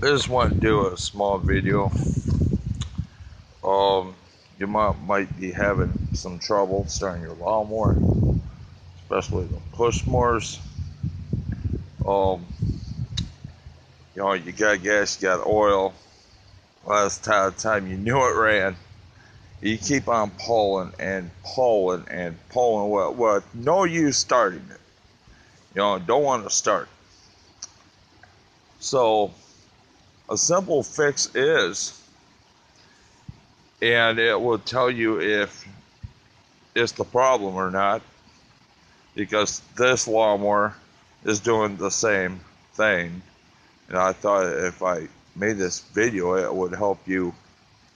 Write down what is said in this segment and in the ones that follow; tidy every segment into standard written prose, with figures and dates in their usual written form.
I just want to do a small video. You might be having some trouble starting your lawnmower, especially the push mowers. You got gas, you got oil. Last time you knew it ran, you keep on pulling and pulling and pulling. What? No use starting it. Don't want to start. So a simple fix is, and it will tell you if it's the problem or not, because this lawnmower is doing the same thing. And I thought if I made this video, it would help you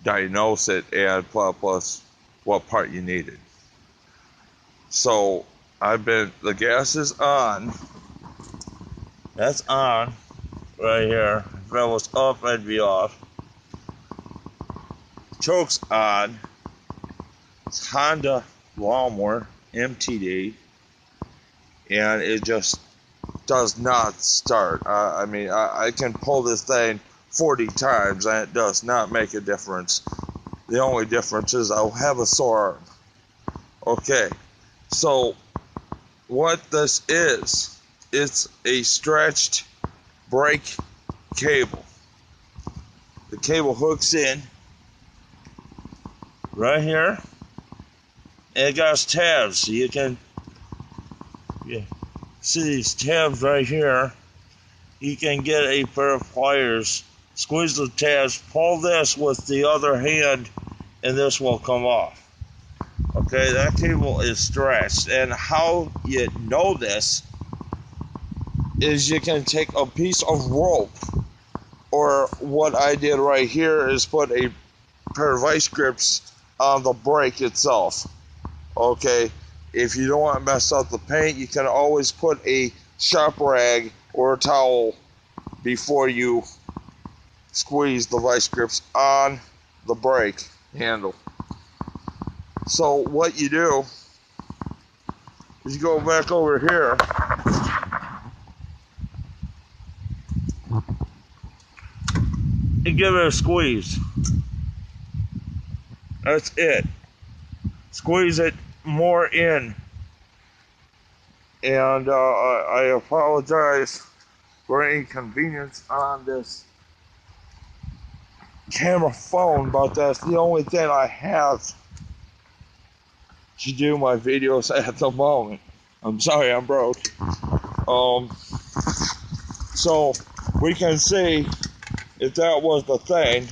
diagnose it and plus what part you needed. So the gas is on. That's on right here. If it was up, it'd be off. Choke's on. It's Honda Lawnmower MTD, and it just does not start. I can pull this thing 40 times and it does not make a difference. The only difference is I'll have a sore arm. Okay, so what this is, it's a stretched brake cable. The cable hooks in right here, and it got tabs, so you can see these tabs right here. You can get a pair of pliers, squeeze the tabs, pull this with the other hand, and this will come off. Okay, that cable is stretched, and how you know this is you can take a piece of rope, or what I did right here is put a pair of vice grips on the brake itself. Okay, if you don't want to mess up the paint, you can always put a shop rag or a towel before you squeeze the vice grips on the brake handle. So what you do is you go back over here and give it a squeeze. That's it. Squeeze it more in. And I apologize for any inconvenience on this camera phone, but that's the only thing I have to do my videos at the moment. I'm sorry, I'm broke. So we can see if that was the thing.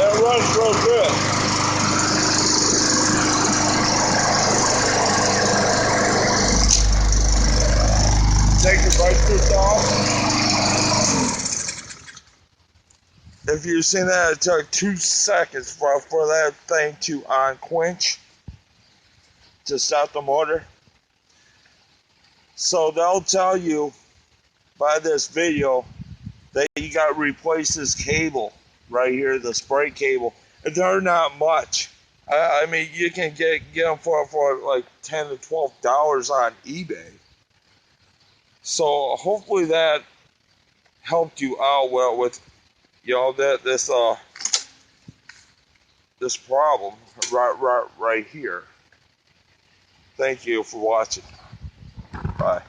It runs real good. Take the brake grips off. If you've seen that, it took 2 seconds for that thing to unquench to stop the motor. So they'll tell you by this video that you got to replace this cable right here, the spray cable. They're not much. You can get them for like $10 to $12 on eBay. So hopefully that helped you out well with this problem right here. Thank you for watching. Bye.